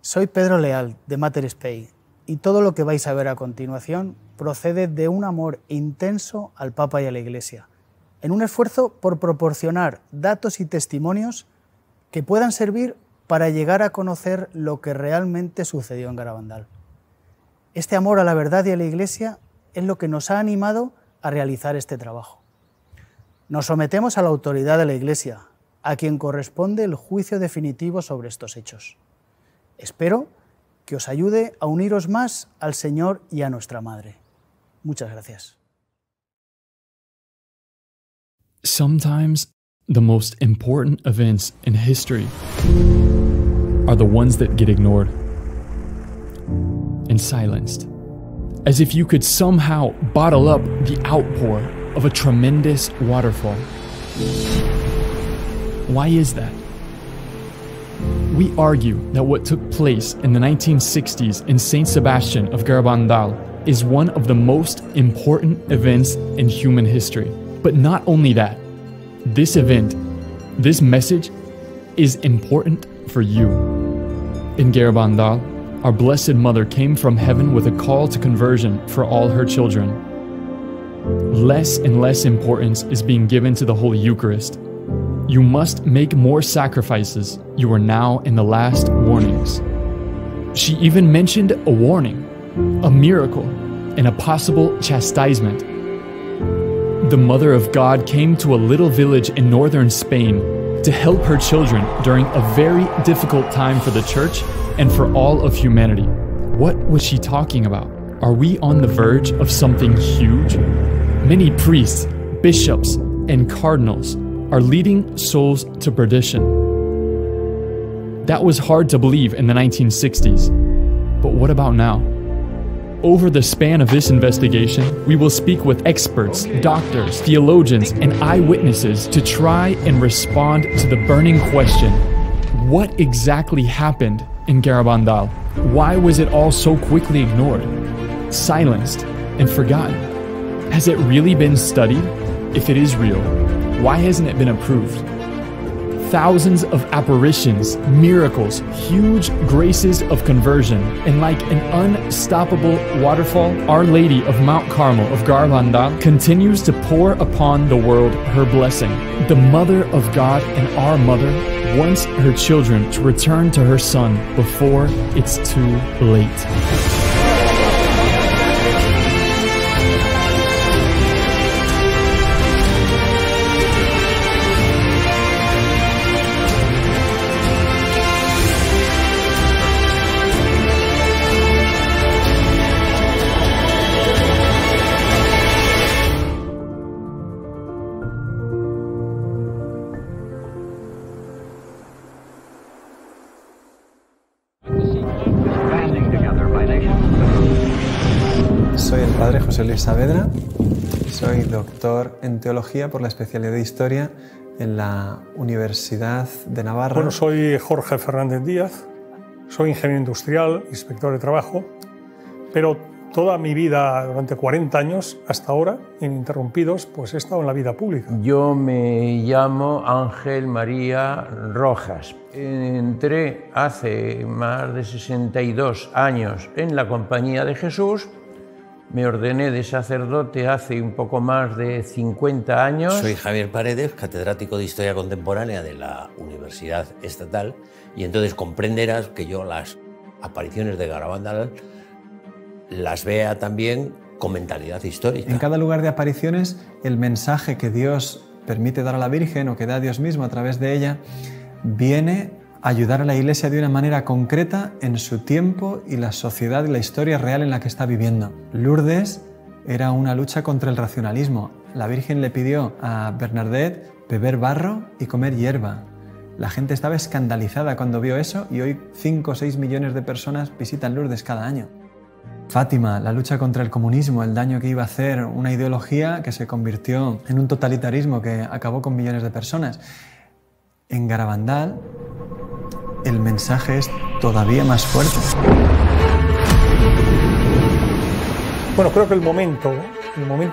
Soy Pedro Leal, de Mater Spei, y todo lo que vais a ver a continuación procede de un amor intenso al Papa y a la Iglesia, en un esfuerzo por proporcionar datos y testimonios que puedan servir para llegar a conocer lo que realmente sucedió en Garabandal. Este amor a la verdad y a la Iglesia es lo que nos ha animado a realizar este trabajo. Nos sometemos a la autoridad de la Iglesia, a quien corresponde el juicio definitivo sobre estos hechos. Espero que os ayude a uniros más al Señor y a nuestra Madre. Muchas gracias. Sometimes the most important events in history are the ones that get ignored and silenced, as if you could somehow bottle up the outpour of a tremendous waterfall. Why is that? We argue that what took place in the 1960s in Saint Sebastian of Garabandal is one of the most important events in human history. But not only that, this event, this message, is important for you. In Garabandal, our Blessed Mother came from heaven with a call to conversion for all her children. Less and less importance is being given to the Holy Eucharist. You must make more sacrifices. You are now in the last warnings. She even mentioned a warning, a miracle, and a possible chastisement. The Mother of God came to a little village in northern Spain to help her children during a very difficult time for the Church and for all of humanity. What was she talking about? Are we on the verge of something huge? Many priests, bishops, and cardinals are leading souls to perdition. That was hard to believe in the 1960s. But what about now? Over the span of this investigation, we will speak with experts, doctors, theologians, and eyewitnesses to try and respond to the burning question: what exactly happened in Garabandal? Why was it all so quickly ignored, silenced, and forgotten? Has it really been studied? If it is real, why hasn't it been approved? Thousands of apparitions, miracles, huge graces of conversion, and like an unstoppable waterfall, Our Lady of Mount Carmel of Garabandal continues to pour upon the world her blessing. The Mother of God and our Mother wants her children to return to her Son before it's too late. Soy el padre José Luis Saavedra, soy doctor en Teología por la especialidad de Historia en la Universidad de Navarra. Bueno, soy Jorge Fernández Díaz, soy ingeniero industrial, inspector de trabajo, pero toda mi vida, durante 40 años hasta ahora, ininterrumpidos, pues he estado en la vida pública. Yo me llamo Ángel María Rojas. Entré hace más de 62 años en la Compañía de Jesús. Me ordené de sacerdote hace un poco más de 50 años. Soy Javier Paredes, catedrático de Historia Contemporánea de la Universidad Estatal, y entonces comprenderás que yo las apariciones de Garabandal las vea también con mentalidad histórica. En cada lugar de apariciones, el mensaje que Dios permite dar a la Virgen o que da Dios mismo a través de ella viene a ayudar a la Iglesia de una manera concreta en su tiempo y la sociedad y la historia real en la que está viviendo. Lourdes era una lucha contra el racionalismo. La Virgen le pidió a Bernadette beber barro y comer hierba. La gente estaba escandalizada cuando vio eso y hoy 5 o 6 millones de personas visitan Lourdes cada año. Fátima, la lucha contra el comunismo, el daño que iba a hacer una ideología que se convirtió en un totalitarismo que acabó con millones de personas. En Garabandal, el mensaje es todavía más fuerte. Bueno, creo que el momento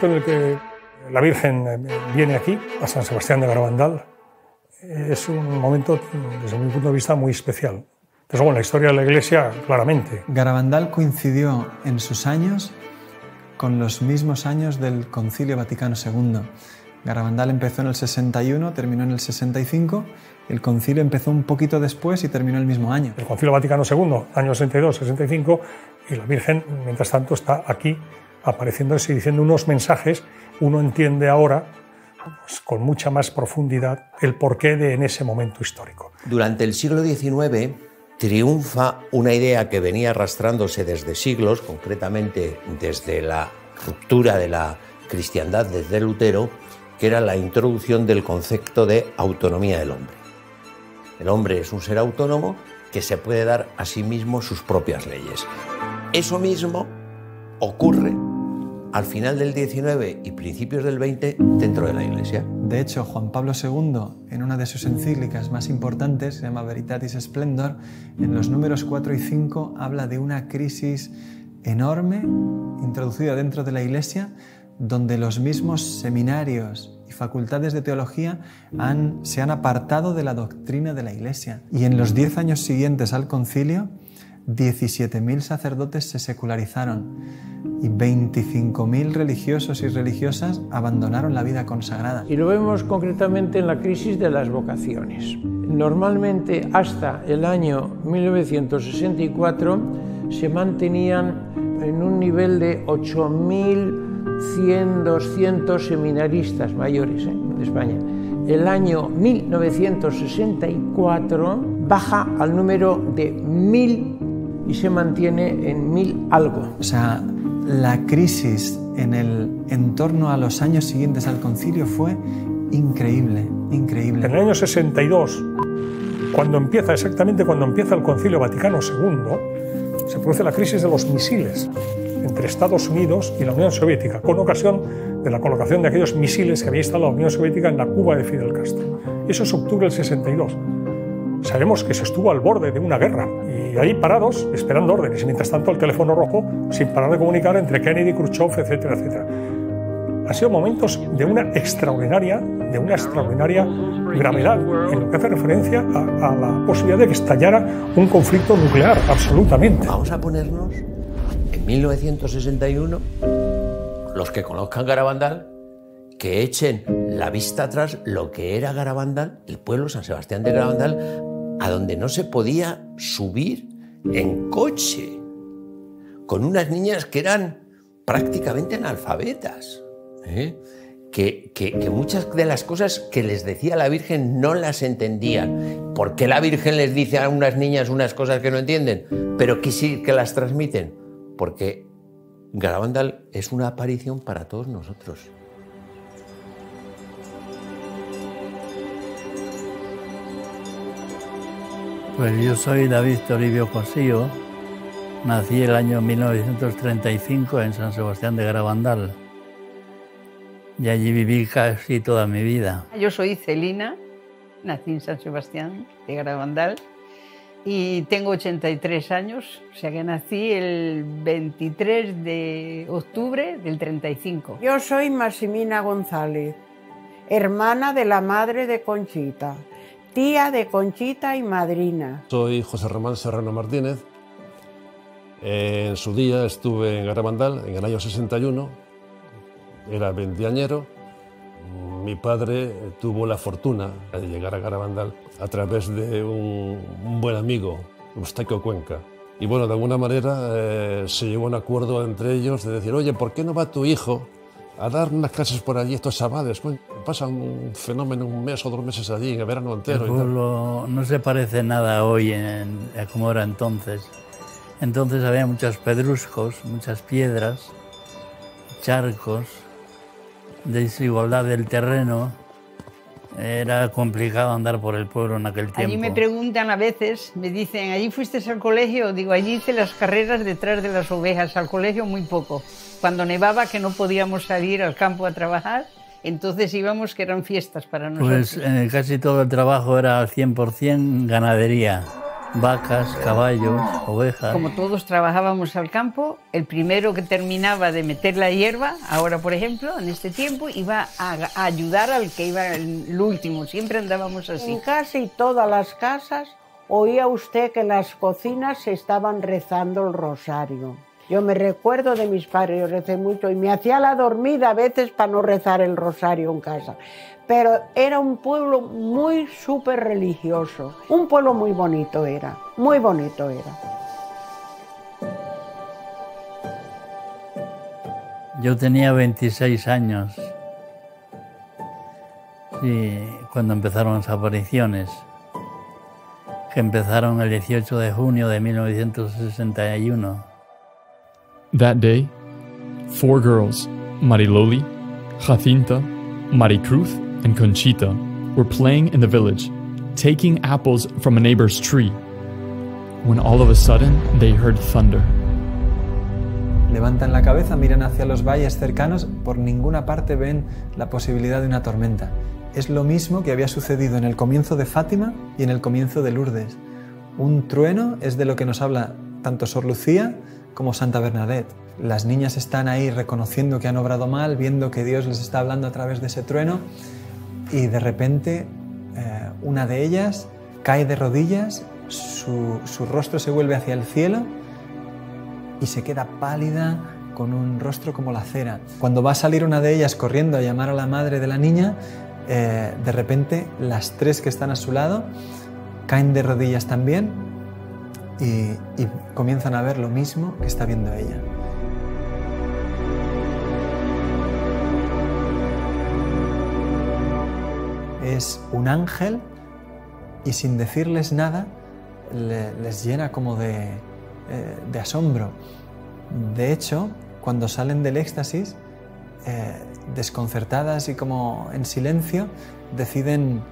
en el que la Virgen viene aquí, a San Sebastián de Garabandal, es un momento, desde mi punto de vista, muy especial. Eso en la historia de la Iglesia, claramente. Garabandal coincidió en sus años con los mismos años del Concilio Vaticano II. Garabandal empezó en el 61, terminó en el 65, el concilio empezó un poquito después y terminó el mismo año. El Concilio Vaticano II, año 62, 65, y la Virgen, mientras tanto, está aquí apareciéndose y diciendo unos mensajes. Uno entiende ahora, pues, con mucha más profundidad, el porqué de en ese momento histórico. Durante el siglo XIX triunfa una idea que venía arrastrándose desde siglos, concretamente desde la ruptura de la cristiandad desde Lutero, que era la introducción del concepto de autonomía del hombre. El hombre es un ser autónomo que se puede dar a sí mismo sus propias leyes. Eso mismo ocurre al final del XIX y principios del XX dentro de la Iglesia. De hecho, Juan Pablo II, en una de sus encíclicas más importantes, se llama Veritatis Splendor, en los números 4 y 5 habla de una crisis enorme introducida dentro de la Iglesia, donde los mismos seminarios y facultades de teología se han apartado de la doctrina de la Iglesia. Y en los 10 años siguientes al concilio, 17.000 sacerdotes se secularizaron y 25.000 religiosos y religiosas abandonaron la vida consagrada. Y lo vemos concretamente en la crisis de las vocaciones. Normalmente hasta el año 1964 se mantenían en un nivel de 8.100, 200 seminaristas mayores de España. El año 1964 baja al número de 1.000 y se mantiene en 1.000 algo. O sea, la crisis en torno a los años siguientes al concilio fue increíble, increíble. En el año 62, exactamente cuando empieza el Concilio Vaticano II, se produce la crisis de los misiles entre Estados Unidos y la Unión Soviética, con ocasión de la colocación de aquellos misiles que había instalado la Unión Soviética en la Cuba de Fidel Castro. Eso es octubre del 62. Sabemos que se estuvo al borde de una guerra y ahí parados, esperando órdenes, y mientras tanto el teléfono rojo sin parar de comunicar entre Kennedy, Khrushchev, etcétera, etcétera. Han sido momentos de una extraordinaria gravedad en lo que hace referencia a la posibilidad de que estallara un conflicto nuclear, absolutamente. Vamos a ponernos en 1961, los que conozcan Garabandal, que echen la vista atrás lo que era Garabandal, el pueblo San Sebastián de Garabandal, a donde no se podía subir en coche, con unas niñas que eran prácticamente analfabetas, que muchas de las cosas que les decía la Virgen no las entendían. ¿Por qué la Virgen les dice a unas niñas unas cosas que no entienden, pero que sí que las transmiten? Porque Garabandal es una aparición para todos nosotros. Pues yo soy David Toribio Cosío, nací el año 1935 en San Sebastián de Garabandal y allí viví casi toda mi vida. Yo soy Celina, nací en San Sebastián de Garabandal y tengo 83 años, o sea que nací el 23 de octubre del 35. Yo soy Maximina González, hermana de la madre de Conchita, tía de Conchita y madrina. Soy José Román Serrano Martínez. En su día estuve en Garabandal en el año 61, era veinteañero. Mi padre tuvo la fortuna de llegar a Garabandal a través de un buen amigo, Eustaquio Cuenca. Y bueno, de alguna manera se llegó a un acuerdo entre ellos de decir, oye, ¿por qué no va tu hijo a dar unas clases por allí, estos sabades? Pasa un fenómeno, un mes o 2 meses allí, en el verano entero. El pueblo no se parece nada hoy a como era entonces. Entonces había muchos pedruscos, muchas piedras, charcos, desigualdad del terreno. Era complicado andar por el pueblo en aquel tiempo. Allí me preguntan a veces, me dicen, ¿allí fuiste al colegio? Digo, allí hice las carreras detrás de las ovejas, al colegio muy poco. Cuando nevaba, que no podíamos salir al campo a trabajar, entonces íbamos, que eran fiestas para nosotros. Pues casi todo el trabajo era al 100% ganadería. Vacas, caballos, ovejas. Como todos trabajábamos al campo, el primero que terminaba de meter la hierba, ahora por ejemplo, en este tiempo, iba a ayudar al que iba el último. Siempre andábamos así. En casi todas las casas oía usted que en las cocinas se estaban rezando el rosario. Yo me recuerdo de mis padres, yo recé mucho y me hacía la dormida a veces para no rezar el rosario en casa. Pero era un pueblo muy súper religioso, un pueblo muy bonito era, muy bonito era. Yo tenía 26 años y cuando empezaron las apariciones, que empezaron el 18 de junio de 1961. That day, 4 girls, Mariloli, Jacinta, Maricruz, and Conchita, were playing in the village, taking apples from a neighbor's tree, when all of a sudden they heard thunder. Levantan la cabeza, miran hacia los valles cercanos, por ninguna parte ven la posibilidad de una tormenta. Es lo mismo que había sucedido en el comienzo de Fátima y en el comienzo de Lourdes. Un trueno es de lo que nos habla tanto Sor Lucía como Santa Bernadette. Las niñas están ahí reconociendo que han obrado mal, viendo que Dios les está hablando a través de ese trueno y de repente una de ellas cae de rodillas, su rostro se vuelve hacia el cielo y se queda pálida con un rostro como la cera. Cuando va a salir una de ellas corriendo a llamar a la madre de la niña, de repente las 3 que están a su lado caen de rodillas también y comienzan a ver lo mismo que está viendo ella. Es un ángel y sin decirles nada les llena como de asombro. De hecho, cuando salen del éxtasis, desconcertadas y como en silencio, deciden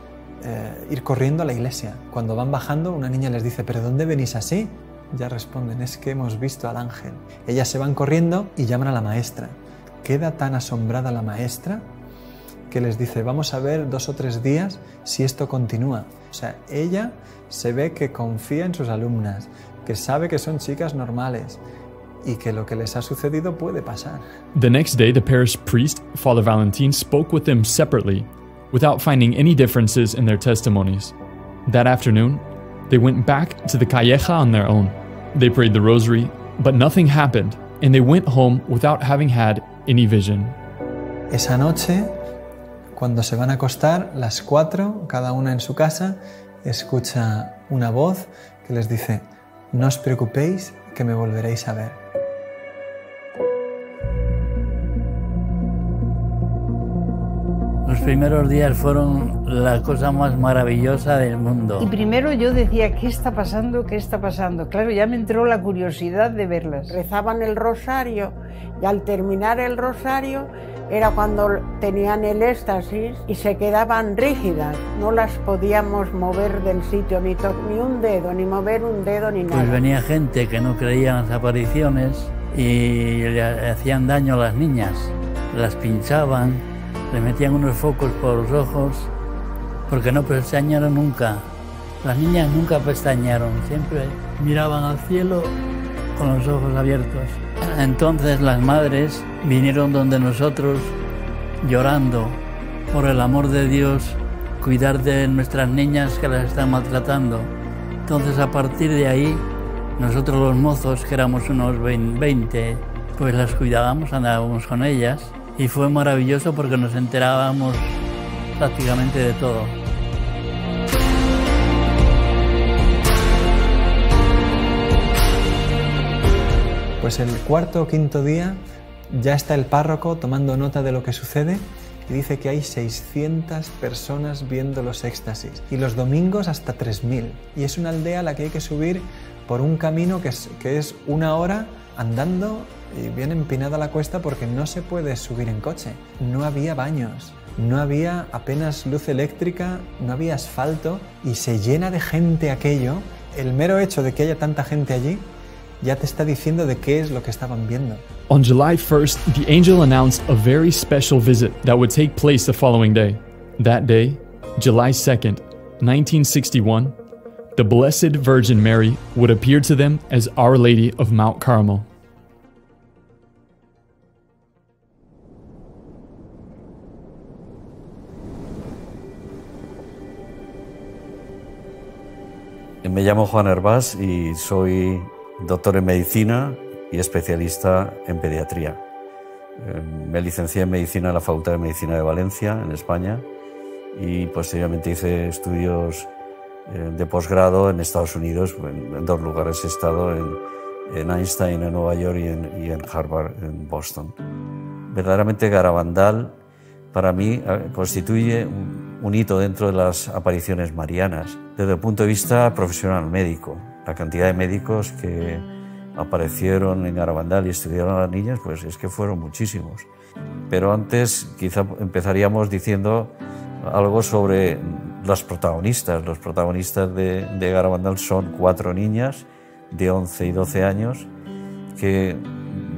ir corriendo a la iglesia. Cuando van bajando, una niña les dice: ¿pero dónde venís así? Ya responden: es que hemos visto al ángel. Ellas se van corriendo y llaman a la maestra. Queda tan asombrada la maestra que les dice: vamos a ver 2 o 3 días si esto continúa. O sea, ella se ve que confía en sus alumnas, que sabe que son chicas normales y que lo que les ha sucedido puede pasar. The next day, the parish priest, Father Valentin, spoke with them separately, without finding any differences in their testimonies. That afternoon, they went back to the calleja on their own. They prayed the rosary, but nothing happened, and they went home without having had any vision. Esa noche, cuando se van a acostar, las 4, cada una en su casa, escucha una voz que les dice: no os preocupéis, que me volveréis a ver. Los primeros días fueron la cosa más maravillosa del mundo. Y primero yo decía: ¿qué está pasando? ¿Qué está pasando? Claro, ya me entró la curiosidad de verlas. Rezaban el rosario y al terminar el rosario era cuando tenían el éxtasis y se quedaban rígidas. No las podíamos mover del sitio, ni un dedo, ni mover un dedo, ni nada. Pues venía gente que no creía en las apariciones y le hacían daño a las niñas. Las pinchaban, le metían unos focos por los ojos, porque no pestañearon nunca. Las niñas nunca pestañearon, siempre miraban al cielo con los ojos abiertos. Entonces las madres vinieron donde nosotros llorando por el amor de Dios, cuidar de nuestras niñas que las están maltratando. Entonces a partir de ahí, nosotros los mozos, que éramos unos 20, pues las cuidábamos, andábamos con ellas y fue maravilloso porque nos enterábamos prácticamente de todo. Pues el 4º o 5º día ya está el párroco tomando nota de lo que sucede y dice que hay 600 personas viendo los éxtasis y los domingos hasta 3000. Y es una aldea a la que hay que subir por un camino que es 1 hora andando y bien empinada la cuesta porque no se puede subir en coche. No había baños, no había apenas luz eléctrica, no había asfalto y se llena de gente aquello. El mero hecho de que haya tanta gente allí ya te está diciendo de qué es lo que estaban viendo. On July 1st, the angel announced a very special visit that would take place the following day. That day, July 2nd, 1961, the Blessed Virgin Mary would appear to them as Our Lady of Mount Carmel. Me llamo Juan Hervás y soy doctor en medicina y especialista en pediatría. Me licencié en medicina en la Facultad de Medicina de Valencia, en España, y posteriormente hice estudios de posgrado en Estados Unidos. En 2 lugares he estado, en Einstein, en Nueva York, y en Harvard, en Boston. Verdaderamente Garabandal para mí constituye un hito dentro de las apariciones marianas. Desde el punto de vista profesional médico, la cantidad de médicos que aparecieron en Garabandal y estudiaron a las niñas, pues es que fueron muchísimos. Pero antes quizá empezaríamos diciendo algo sobre los protagonistas. Los protagonistas de Garabandal son 4 niñas de 11 y 12 años que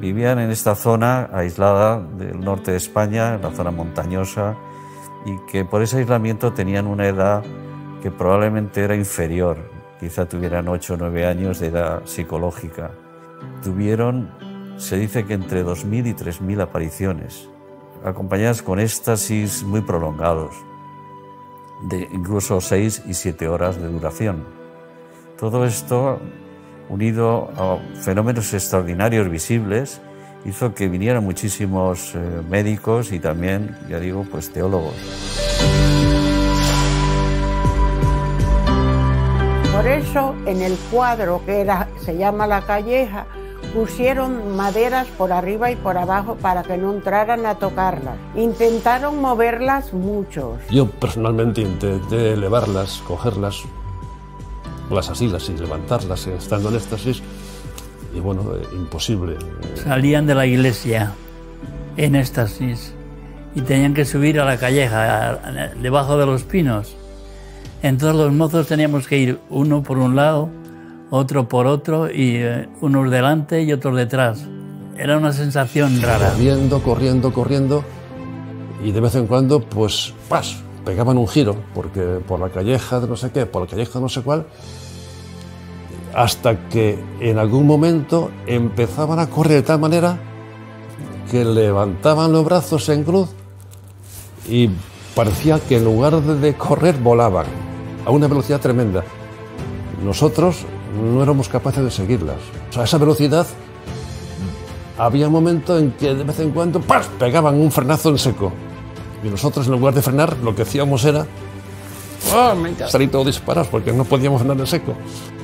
vivían en esta zona aislada del norte de España, en la zona montañosa, y que por ese aislamiento tenían una edad que probablemente era inferior, quizá tuvieran 8 o 9 años de edad psicológica. Tuvieron, se dice que entre 2.000 y 3.000 apariciones, acompañadas con éxtasis muy prolongados, de incluso 6 y 7 horas de duración. Todo esto, unido a fenómenos extraordinarios visibles, hizo que vinieran muchísimos médicos y también, ya digo, pues teólogos. Por eso, en el cuadro que se llama La Calleja, pusieron maderas por arriba y por abajo para que no entraran a tocarlas. Intentaron moverlas muchos. Yo personalmente intenté elevarlas, cogerlas, las asilas y levantarlas estando en éxtasis, y bueno, imposible. Salían de la iglesia en éxtasis y tenían que subir a la calleja, debajo de los pinos. Entonces los mozos teníamos que ir uno por un lado, otro por otro, y unos delante y otros detrás. Era una sensación rara. Corriendo, y de vez en cuando, pues, pegaban un giro, porque por la calleja de no sé qué, por la calleja de no sé cuál, hasta que en algún momento empezaban a correr de tal manera que levantaban los brazos en cruz y parecía que en lugar de correr volaban a una velocidad tremenda. Nosotros no éramos capaces de seguirlas. O sea, a esa velocidad había un momento en que de vez en cuando pegaban un frenazo en seco. Y nosotros, en lugar de frenar, lo que hacíamos era salir todos disparados porque no podíamos frenar en seco.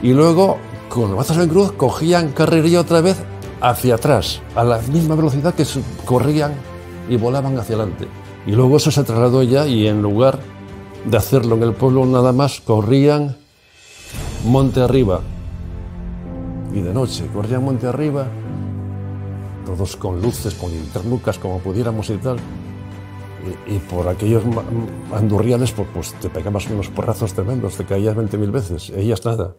Y luego, con los brazos en cruz, cogían carrería otra vez hacia atrás, a la misma velocidad que corrían y volaban hacia adelante. Y luego eso se trasladó ya, y en lugar de hacerlo en el pueblo nada más, corrían monte arriba. Y de noche corrían monte arriba, todos con luces, con linternucas, como pudiéramos y tal. Y por aquellos andurriales, pues te pegabas unos porrazos tremendos, te caías 20.000 veces. Ellas nada.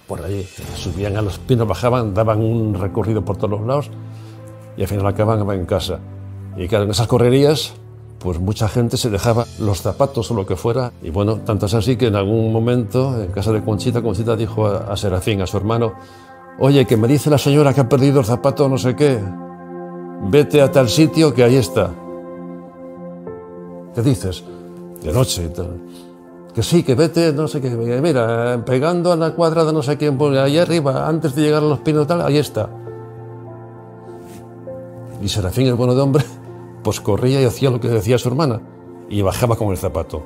Por ahí subían a los pinos, bajaban, daban un recorrido por todos los lados y al final acababan en casa. Y claro, en esas correrías, pues mucha gente se dejaba los zapatos o lo que fuera. Y bueno, tanto es así que en algún momento, en casa de Conchita dijo a Serafín, a su hermano: oye, que me dice la señora que ha perdido el zapato no sé qué, vete a tal sitio que ahí está. ¿Qué dices? De noche y tal. Que sí, que vete, no sé qué, mira, pegando a la cuadra de no sé quién, ahí arriba, antes de llegar a los pinos tal, ahí está. Y Serafín, el bueno de hombre, pues corría y hacía lo que decía su hermana, y bajaba con el zapato.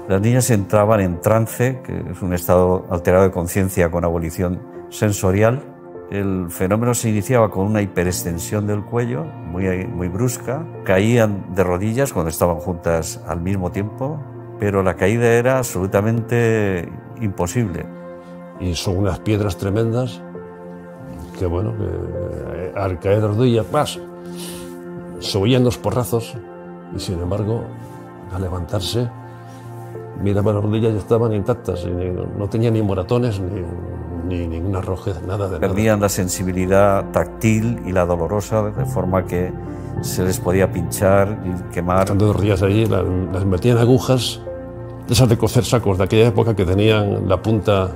Las niñas entraban en trance, que es un estado alterado de conciencia con abolición sensorial. El fenómeno se iniciaba con una hiperextensión del cuello, muy brusca. Caían de rodillas cuando estaban juntas al mismo tiempo, pero la caída era absolutamente imposible. Y son unas piedras tremendas que, bueno, que al caer de rodillas, subían los porrazos, y sin embargo, al levantarse, miraba las rodillas y estaban intactas, y no tenían ni moratones, ni ninguna rojez, nada de nada. Perdían la sensibilidad táctil y la dolorosa, de forma que se les podía pinchar y quemar. Cuando dormías allí, las metían agujas, esas de coser sacos de aquella época, que tenían la punta,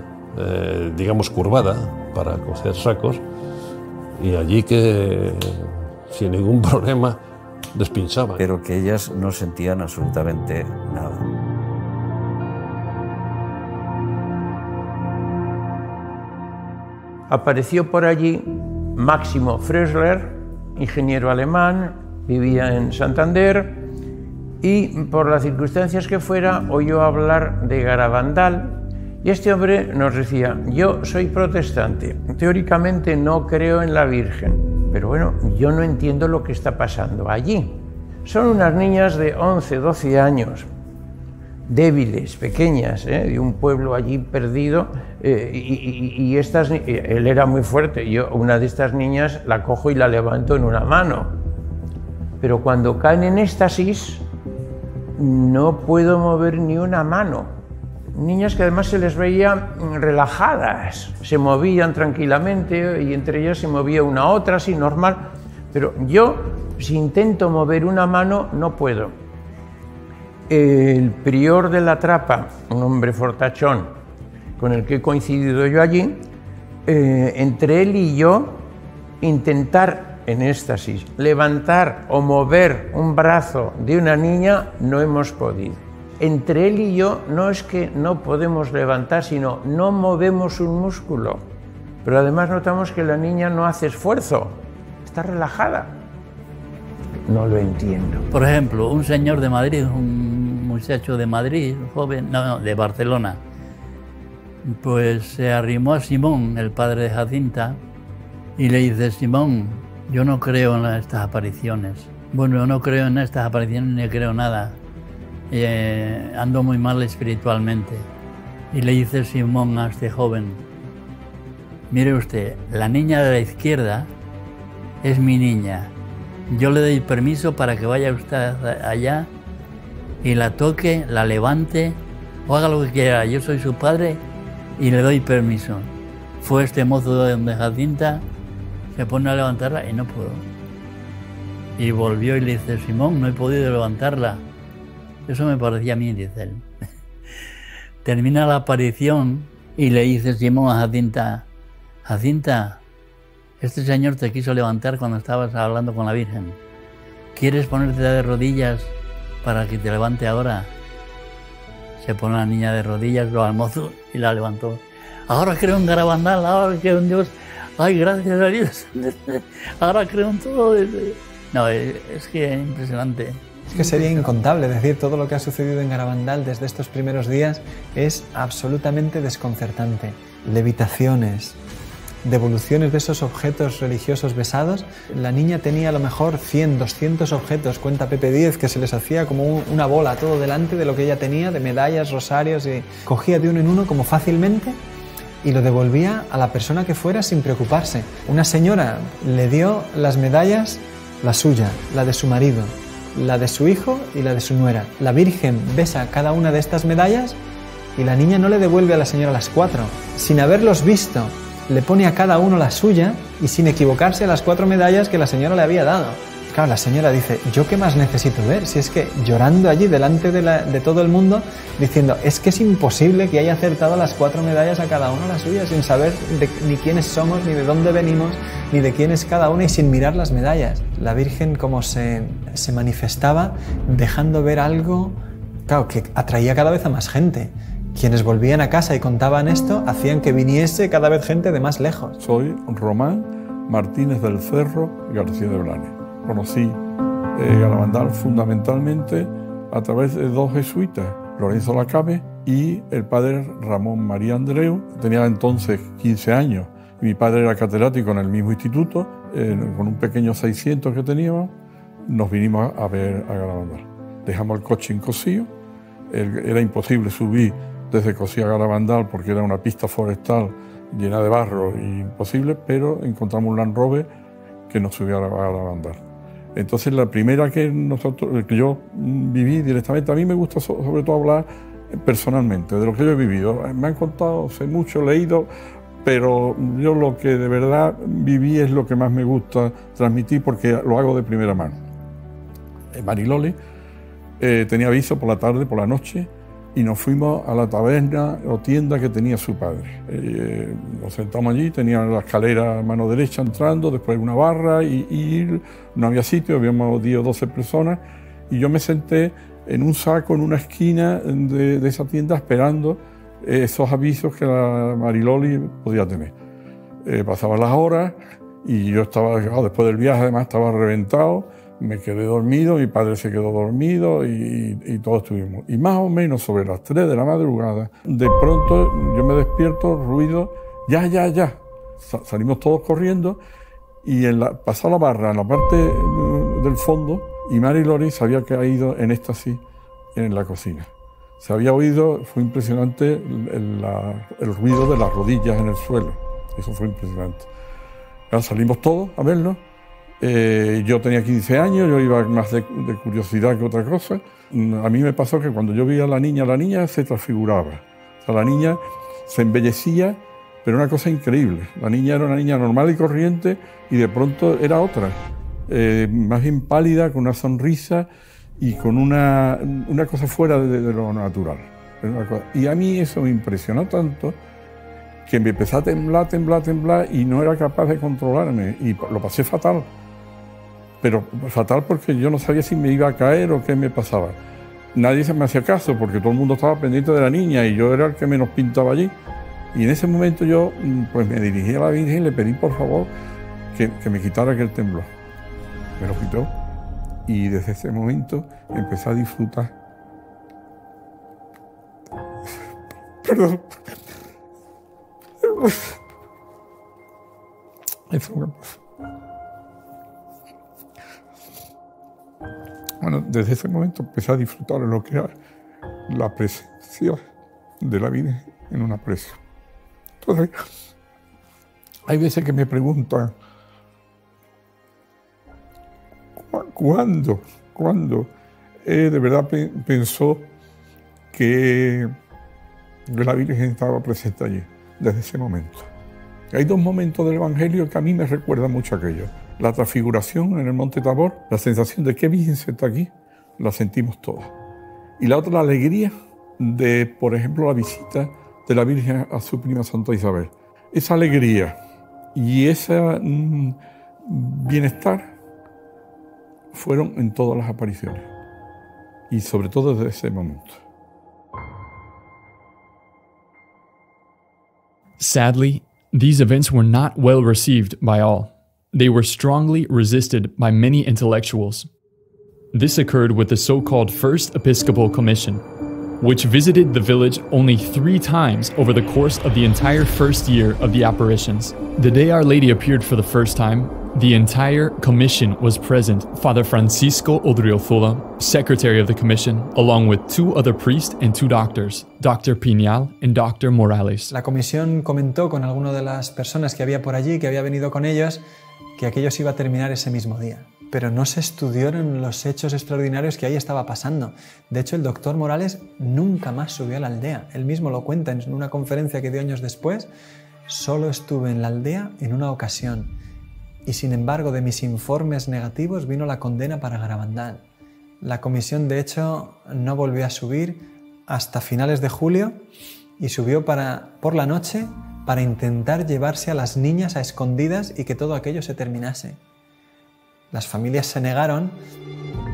digamos, curvada para coser sacos, y allí que sin ningún problema despinchaban. Pero que ellas no sentían absolutamente nada. apareció por allí Máximo Frösler, ingeniero alemán, vivía en Santander, y por las circunstancias que fuera oyó hablar de Garabandal, y este hombre nos decía: yo soy protestante, teóricamente no creo en la Virgen, pero bueno, yo no entiendo lo que está pasando allí. Son unas niñas de 11, 12 años, débiles, pequeñas, de un pueblo allí perdido, y él era muy fuerte. Yo una de estas niñas la cojo y la levanto en una mano, pero cuando caen en éxtasis no puedo mover ni una mano. Niñas que además se les veía relajadas, se movían tranquilamente y entre ellas se movía una a otra, así normal, pero yo, si intento mover una mano, no puedo. El prior de la Trapa, un hombre fortachón con el que he coincidido yo allí, entre él y yo, intentar en éxtasis levantar o mover un brazo de una niña, no hemos podido. Entre él y yo no es que no podemos levantar, sino no movemos un músculo. Pero además notamos que la niña no hace esfuerzo, está relajada. No lo entiendo. Por ejemplo, un señor de Madrid, un muchacho de Madrid, joven, no, de Barcelona, pues se arrimó a Simón, el padre de Jacinta, y le dice: Simón, yo no creo en estas apariciones. Bueno, yo no creo en estas apariciones ni creo nada. Ando muy mal espiritualmente. Y le dice Simón a este joven: mire usted, la niña de la izquierda es mi niña. Yo le doy permiso para que vaya usted allá y la toque, la levante o haga lo que quiera. Yo soy su padre y le doy permiso. Fue este mozo de Jacinta, se pone a levantarla y no pudo. Y volvió y le dice: Simón, no he podido levantarla. Eso me parecía a mí, dice él. Termina la aparición y le dice Simón a Jacinta: Jacinta, este señor te quiso levantar cuando estabas hablando con la Virgen. ¿Quieres ponerte de rodillas para que te levante ahora? Se pone la niña de rodillas, lo al mozo y la levantó. Ahora creo en Garabandal, ahora creo en Dios. Ay, gracias a Dios. Ahora creo en todo. No, es que es impresionante. Es que sería incontable decir todo lo que ha sucedido en Garabandal desde estos primeros días. Es absolutamente desconcertante. Levitaciones, devoluciones de esos objetos religiosos besados. La niña tenía a lo mejor 100, 200 objetos, cuenta Pepe Díez, que se les hacía como una bola todo delante de lo que ella tenía, de medallas, rosarios, y cogía de uno en uno como fácilmente y lo devolvía a la persona que fuera sin preocuparse. Una señora le dio las medallas, la suya, la de su marido, la de su hijo y la de su nuera. La Virgen besa cada una de estas medallas y la niña no le devuelve a la señora las 4. Sin haberlos visto, le pone a cada uno la suya y sin equivocarse a las 4 medallas que la señora le había dado. Claro, la señora dice: ¿yo qué más necesito ver? Si es que llorando allí delante de todo el mundo, diciendo: es que es imposible que haya acertado las 4 medallas a cada uno la suya, sin saber ni quiénes somos, ni de dónde venimos, ni de quién es cada una, y sin mirar las medallas. La Virgen como se manifestaba dejando ver algo, claro, que atraía cada vez a más gente. Quienes volvían a casa y contaban esto hacían que viniese cada vez gente de más lejos. Soy Román Martínez del Cerro García de Blanes. Conocí Garabandal fundamentalmente a través de 2 jesuitas, Lorenzo Lacabe y el padre Ramón María Andreu. Tenía entonces 15 años. Mi padre era catedrático en el mismo instituto, con un pequeño 600 que teníamos, nos vinimos a ver a Garabandal. Dejamos el coche en Cosío, era imposible subir desde Cosío a Garabandal porque era una pista forestal llena de barro, imposible, pero encontramos un Land Rover que nos subió a Garabandal. Entonces la primera que yo viví directamente, a mí me gusta sobre todo hablar personalmente de lo que yo he vivido. Me han contado, sé mucho, he leído, pero yo lo que de verdad viví es lo que más me gusta transmitir porque lo hago de primera mano. Mariloli tenía aviso por la tarde, por la noche, y nos fuimos a la taberna o tienda que tenía su padre. Nos sentamos allí, tenía la escalera a mano derecha entrando, después una barra y no había sitio, habíamos 10 o 12 personas, y yo me senté en un saco en una esquina de esa tienda esperando esos avisos que la Mariloli podía tener. pasaban las horas y yo estaba, después del viaje además estaba reventado, me quedé dormido, mi padre se quedó dormido y todos estuvimos. Y más o menos sobre las 3 de la madrugada, de pronto yo me despierto, ruido, ya. Salimos todos corriendo y pasó la barra en la parte del fondo y Mary Lori se había caído en éxtasis en la cocina. Se había oído, fue impresionante el ruido de las rodillas en el suelo. Eso fue impresionante. Ya salimos todos a verlo. Yo tenía 15 años, yo iba más de curiosidad que otra cosa. A mí me pasó que cuando yo vi a la niña se transfiguraba. O sea, la niña se embellecía, pero una cosa increíble. La niña era una niña normal y corriente y de pronto era otra. Más bien pálida, con una sonrisa y con una cosa fuera de lo natural. Y a mí eso me impresionó tanto que me empecé a temblar y no era capaz de controlarme y lo pasé fatal. Pero fatal porque yo no sabía si me iba a caer o qué me pasaba. Nadie se me hacía caso porque todo el mundo estaba pendiente de la niña y yo era el que menos pintaba allí. Y en ese momento yo pues me dirigí a la Virgen y le pedí por favor que me quitara aquel temblor. Me lo quitó y desde ese momento empecé a disfrutar. Perdón. Eso me pasó. Bueno, desde ese momento empecé a disfrutar de lo que era la presencia de la Virgen en una presa. Entonces, hay veces que me preguntan, ¿cuándo de verdad pensó que la Virgen estaba presente allí? Desde ese momento. Hay 2 momentos del Evangelio que a mí me recuerdan mucho aquello. La transfiguración en el Monte Tabor, la sensación de que Virgen está aquí, la sentimos todos. Y la otra, la alegría de, por ejemplo, la visita de la Virgen a su prima Santa Isabel. Esa alegría y ese bienestar fueron en todas las apariciones. Y sobre todo desde ese momento. Sadly, these events were not well received by all. They were strongly resisted by many intellectuals. This occurred with the so-called First Episcopal Commission, which visited the village only 3 times over the course of the entire first year of the apparitions. The day Our Lady appeared for the first time, the entire commission was present. Father Francisco Odriozola, secretary of the commission, along with 2 other priests and 2 doctors, Dr. Piñal and Dr. Morales. La comisión comentó con alguna de las personas que había por allí, que había venido con ellos, que aquello se iba a terminar ese mismo día. Pero no se estudiaron los hechos extraordinarios que ahí estaba pasando. De hecho, el doctor Morales nunca más subió a la aldea. Él mismo lo cuenta en una conferencia que dio años después. Solo estuve en la aldea en una ocasión. Y sin embargo, de mis informes negativos vino la condena para Garabandal. La comisión, de hecho, no volvió a subir hasta finales de julio y subió por la noche para intentar llevarse a las niñas a escondidas y que todo aquello se terminase. Las familias se negaron,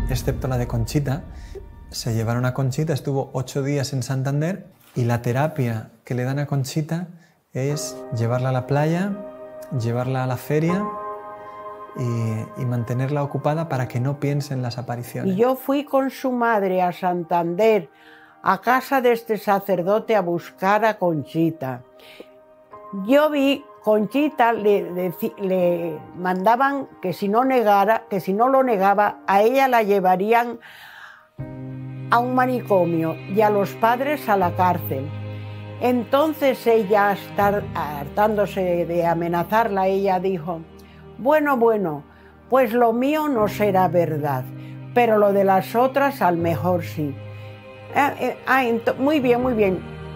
excepto la de Conchita. Se llevaron a Conchita, estuvo 8 días en Santander y la terapia que le dan a Conchita es llevarla a la playa, llevarla a la feria y mantenerla ocupada para que no piense en las apariciones. Y yo fui con su madre a Santander, a casa de este sacerdote, a buscar a Conchita. Yo vi, Conchita le mandaban que si no lo negaba, a ella la llevarían a un manicomio y a los padres a la cárcel. Entonces ella, hartándose de amenazarla, ella dijo: bueno, pues lo mío no será verdad, pero lo de las otras al mejor sí.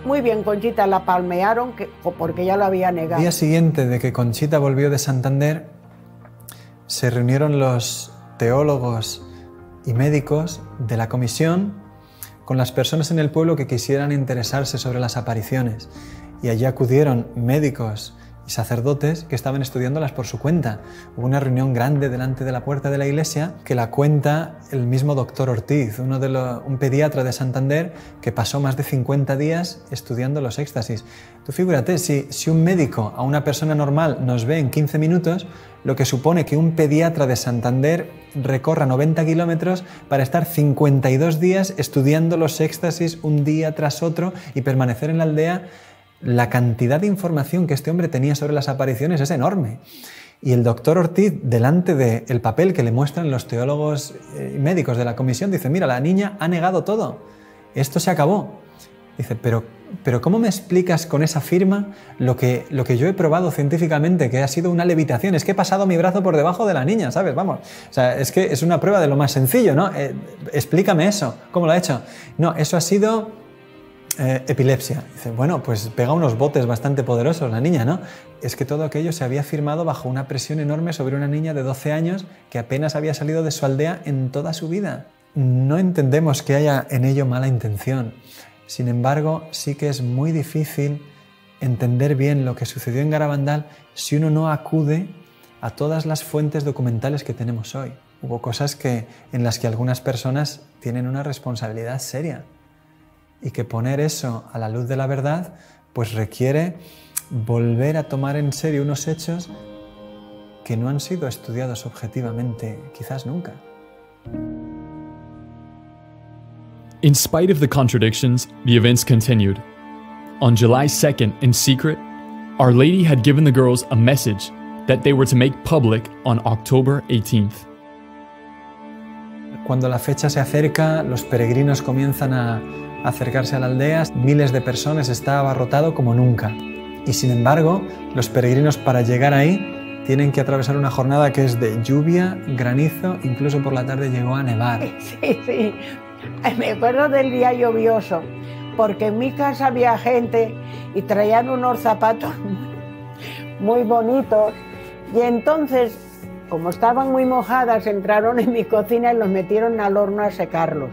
Muy bien, Conchita, la palmearon porque ya lo había negado. El día siguiente de que Conchita volvió de Santander, se reunieron los teólogos y médicos de la comisión con las personas en el pueblo que quisieran interesarse sobre las apariciones. Y allí acudieron médicos y sacerdotes que estaban estudiándolas por su cuenta. Hubo una reunión grande delante de la puerta de la iglesia que la cuenta el mismo doctor Ortiz, un pediatra de Santander que pasó más de 50 días estudiando los éxtasis. Tú figúrate, si un médico a una persona normal nos ve en 15 minutos, lo que supone que un pediatra de Santander recorra 90 kilómetros para estar 52 días estudiando los éxtasis un día tras otro y permanecer en la aldea. La cantidad de información que este hombre tenía sobre las apariciones es enorme. Y el doctor Ortiz, delante del papel que le muestran los teólogos y médicos de la comisión, dice, mira, la niña ha negado todo, esto se acabó. Dice, pero ¿cómo me explicas con esa firma lo que yo he probado científicamente, que ha sido una levitación? Es que he pasado mi brazo por debajo de la niña, ¿sabes? Vamos, o sea, es que es una prueba de lo más sencillo, ¿no? Explícame eso, ¿cómo lo ha hecho? No, eso ha sido epilepsia. Dice, bueno, pues pega unos botes bastante poderosos la niña, ¿no? Es que todo aquello se había firmado bajo una presión enorme sobre una niña de 12 años que apenas había salido de su aldea en toda su vida. No entendemos que haya en ello mala intención. Sin embargo, sí que es muy difícil entender bien lo que sucedió en Garabandal si uno no acude a todas las fuentes documentales que tenemos hoy. Hubo cosas en las que algunas personas tienen una responsabilidad seria. Y que poner eso a la luz de la verdad pues requiere volver a tomar en serio unos hechos que no han sido estudiados objetivamente quizás nunca. In spite of the contradictions, the events continued. On July 2nd, in secret, Our Lady had given the girls a message that they were to make public on October 18th. Cuando la fecha se acerca, los peregrinos comienzan a acercarse a la aldea, miles de personas, está abarrotado como nunca. Y sin embargo, los peregrinos para llegar ahí tienen que atravesar una jornada que es de lluvia, granizo, incluso por la tarde llegó a nevar. Sí. Me acuerdo del día lluvioso, porque en mi casa había gente y traían unos zapatos muy bonitos y entonces, como estaban muy mojadas, entraron en mi cocina y los metieron al horno a secarlos.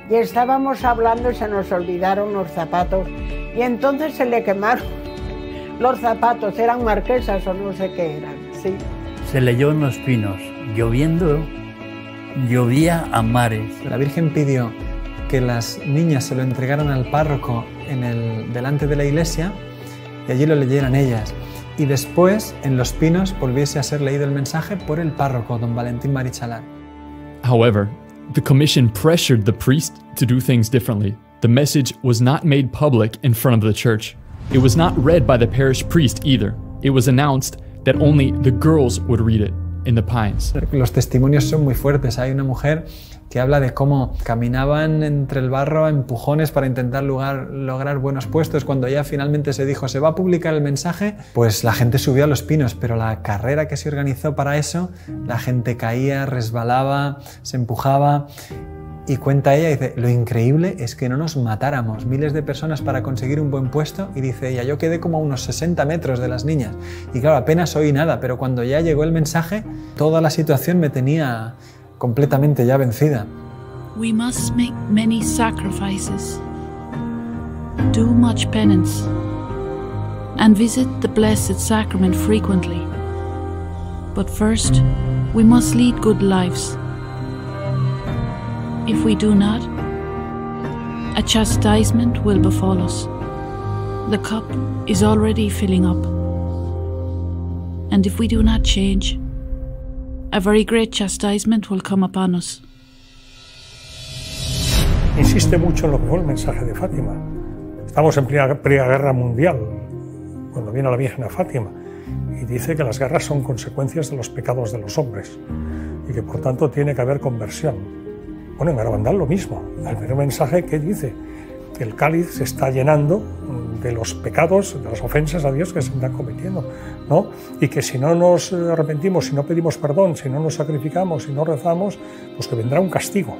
Y estábamos hablando y se nos olvidaron los zapatos y entonces se le quemaron los zapatos, eran marquesas o no sé qué eran, sí. Se leyó en los pinos, lloviendo, llovía a mares. La Virgen pidió que las niñas se lo entregaran al párroco delante de la iglesia y allí lo leyeran ellas. Y después, en los pinos, volviese a ser leído el mensaje por el párroco, don Valentín Marichalán. However, the commission pressured the priest to do things differently. The message was not made public in front of the church. It was not read by the parish priest either. It was announced that only the girls would read it in the Pines. Los testimonios son muy fuertes. Hay una mujer que habla de cómo caminaban entre el barro a empujones para intentar lograr buenos puestos. Cuando ya finalmente se dijo se va a publicar el mensaje, pues la gente subió a los pinos, pero la carrera que se organizó para eso, la gente caía, resbalaba, se empujaba. Y cuenta ella, dice, lo increíble es que no nos matáramos, miles de personas para conseguir un buen puesto, y dice ella, yo quedé como a unos 60 metros de las niñas, y claro, apenas oí nada, pero cuando ya llegó el mensaje, toda la situación me tenía completamente ya vencida. We must make many sacrifices, do much penance, and visit the Blessed Sacrament frequently. But first, we must lead good lives. If we do not, a chastisement will befall us. The cup is already filling up. And if we do not change, a very great chastisement will come upon us. Insiste mucho en lo que fue el mensaje de Fátima. Estamos en plena guerra mundial, cuando viene la Virgen a Fátima, y dice que las guerras son consecuencias de los pecados de los hombres, y que por tanto tiene que haber conversión. Bueno, en Garabandal lo mismo. El primer mensaje que dice que el cáliz se está llenando de los pecados, de las ofensas a Dios que se están cometiendo, ¿no? Y que si no nos arrepentimos, si no pedimos perdón, si no nos sacrificamos, si no rezamos, pues que vendrá un castigo.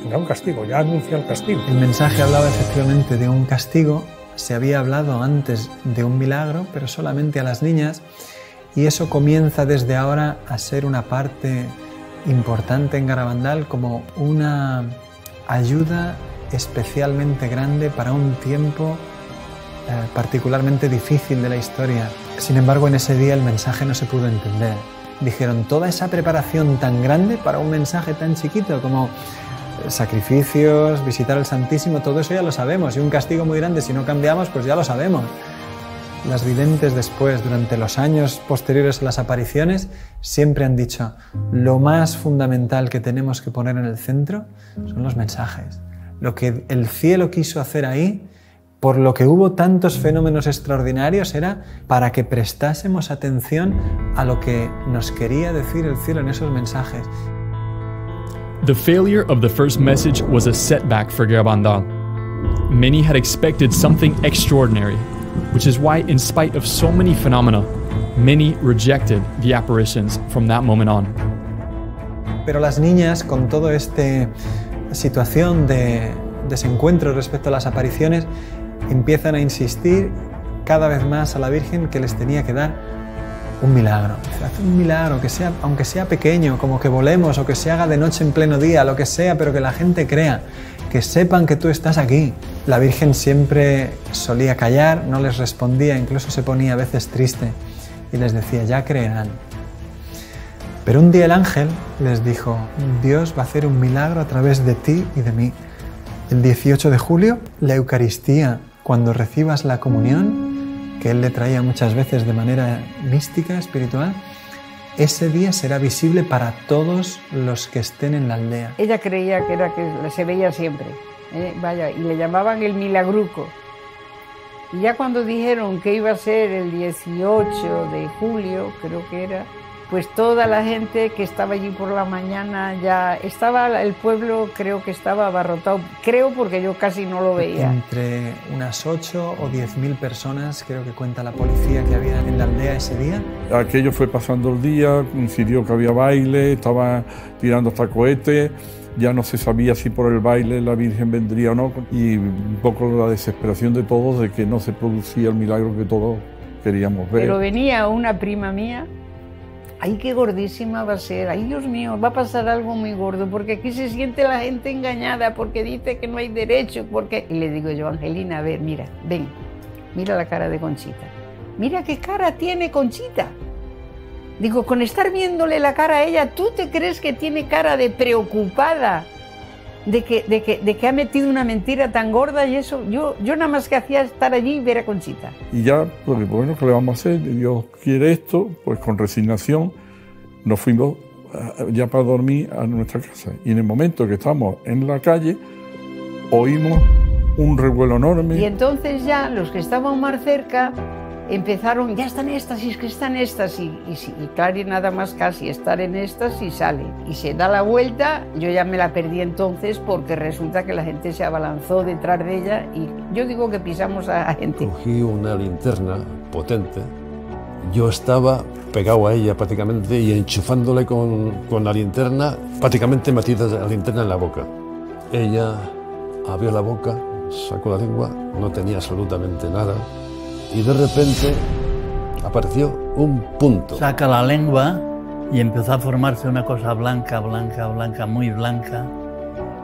Vendrá un castigo, ya anuncia el castigo. El mensaje hablaba efectivamente de un castigo. Se había hablado antes de un milagro, pero solamente a las niñas. Y eso comienza desde ahora a ser una parte importante en Garabandal, como una ayuda especialmente grande para un tiempo particularmente difícil de la historia. Sin embargo, en ese día el mensaje no se pudo entender. dijeron, toda esa preparación tan grande para un mensaje tan chiquito como sacrificios, visitar al Santísimo, todo eso ya lo sabemos, y un castigo muy grande si no cambiamos, pues ya lo sabemos. Las videntes después, durante los años posteriores a las apariciones, siempre han dicho, lo más fundamental que tenemos que poner en el centro son los mensajes. Lo que el cielo quiso hacer ahí, por lo que hubo tantos fenómenos extraordinarios, era para que prestásemos atención a lo que nos quería decir el cielo en esos mensajes. The failure of the first message was a setback for Garabandal. Many had expected something extraordinary, which is why, in spite of so many phenomena, many rejected the apparitions from that moment on. Pero las niñas, con toda esta situación de desencuentro respecto a las apariciones, empiezan a insistir cada vez más a la Virgen que les tenía que dar un milagro. Haz un milagro, que sea, aunque sea pequeño, como que volemos o que se haga de noche en pleno día, lo que sea, pero que la gente crea, que sepan que tú estás aquí. La Virgen siempre solía callar, no les respondía, incluso se ponía a veces triste y les decía, ya creerán. Pero un día el ángel les dijo, Dios va a hacer un milagro a través de ti y de mí. El 18 de julio, la Eucaristía, cuando recibas la comunión, que él le traía muchas veces de manera mística, espiritual, ese día será visible para todos los que estén en la aldea. Ella creía que se veía siempre, vaya, y le llamaban el milagruco. Y ya cuando dijeron que iba a ser el 18 de julio, creo que era, pues toda la gente que estaba allí por la mañana ya estaba, el pueblo creo que estaba abarrotado, creo porque yo casi no lo veía. Entre unas 8 o 10.000 personas, creo que cuenta la policía, que había en la aldea ese día. Aquello fue pasando el día, coincidió que había baile, estaba tirando hasta cohetes, ya no se sabía si por el baile la Virgen vendría o no, y un poco la desesperación de todos de que no se producía el milagro que todos queríamos ver. Pero venía una prima mía, ¡ay, qué gordísima va a ser! ¡Ay, Dios mío, va a pasar algo muy gordo! Porque aquí se siente la gente engañada, porque dice que no hay derecho, porque... Y le digo yo, Angelina, a ver, mira, ven, mira la cara de Conchita. Mira qué cara tiene Conchita. Digo, con estar viéndole la cara a ella, ¿tú te crees que tiene cara de preocupada? De que ha metido una mentira tan gorda y eso, yo nada más que hacía estar allí y ver a Conchita. Y ya, pues bueno, ¿qué le vamos a hacer? Dios quiere esto, pues con resignación nos fuimos ya para dormir a nuestra casa. Y en el momento que estamos en la calle, oímos un revuelo enorme. Y entonces ya los que estaban más cerca empezaron, ya están éxtasis, que están éxtasis, y claro, y nada más casi estar en éxtasis sale, y se da la vuelta, yo ya me la perdí entonces porque resulta que la gente se abalanzó detrás de ella y yo digo que pisamos a la gente. Cogí una linterna potente, yo estaba pegado a ella prácticamente y enchufándole con la linterna, prácticamente metida la linterna en la boca. Ella abrió la boca, sacó la lengua, no tenía absolutamente nada. Y de repente apareció un punto. Saca la lengua y empezó a formarse una cosa blanca, blanca, blanca, muy blanca,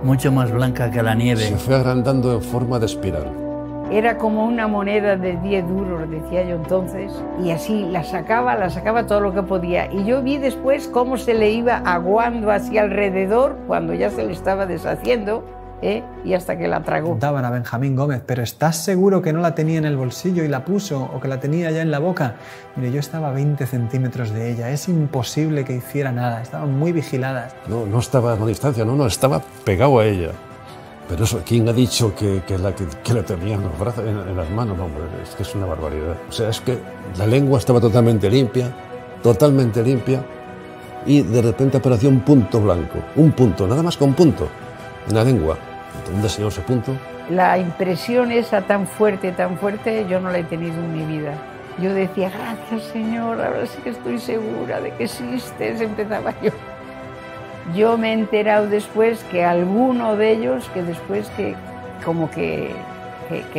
mucho más blanca que la nieve. Se fue agrandando en forma de espiral. Era como una moneda de 10 duros, decía yo entonces, y así la sacaba todo lo que podía. Y yo vi después cómo se le iba aguando hacia alrededor cuando ya se le estaba deshaciendo. Y hasta que la tragó. Daban a Benjamín Gómez, pero ¿estás seguro que no la tenía en el bolsillo y la puso o que la tenía ya en la boca? Mire, yo estaba a 20 centímetros de ella, es imposible que hiciera nada, estaban muy vigiladas. No estaba a una distancia, no, estaba pegado a ella. Pero eso, ¿quién ha dicho que la tenía en los brazos, en las manos? No, hombre, es que es una barbaridad. O sea, es que la lengua estaba totalmente limpia, y de repente apareció un punto blanco, un punto, nada más que un punto. En la lengua. ¿Dónde se dio ese punto? La impresión esa tan fuerte, yo no la he tenido en mi vida. Yo decía, gracias Señor, ahora sí que estoy segura de que existes, empezaba yo. Yo me he enterado después que alguno de ellos, que después que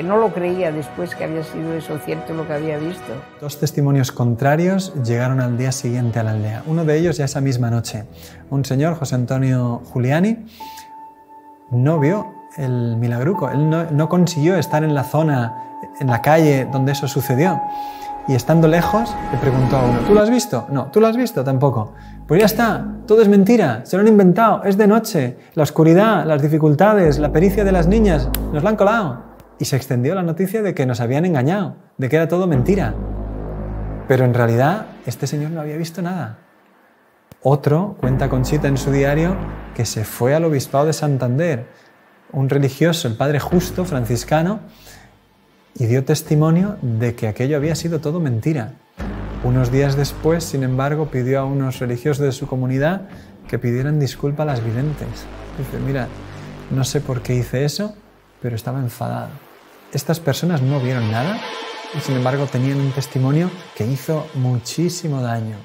no lo creía después que había sido eso cierto lo que había visto. 2 testimonios contrarios llegaron al día siguiente a la aldea. Uno de ellos ya esa misma noche. Un señor, José Antonio Giuliani, no vio el milagruco, él no consiguió estar en la zona, en la calle donde eso sucedió. y estando lejos le preguntó a uno, ¿tú lo has visto? No, ¿tú lo has visto? Tampoco. Pues ya está, todo es mentira, se lo han inventado, es de noche, la oscuridad, las dificultades, la pericia de las niñas, nos la han colado. Y se extendió la noticia de que nos habían engañado, de que era todo mentira. Pero en realidad este señor no había visto nada. Otro, cuenta Conchita en su diario, que se fue al obispado de Santander, un religioso, el padre Justo, franciscano, y dio testimonio de que aquello había sido todo mentira. Unos días después, sin embargo, pidió a unos religiosos de su comunidad que pidieran disculpa a las videntes. Dice, mira, no sé por qué hice eso, pero estaba enfadado. Estas personas no vieron nada y sin embargo tenían un testimonio que hizo muchísimo daño.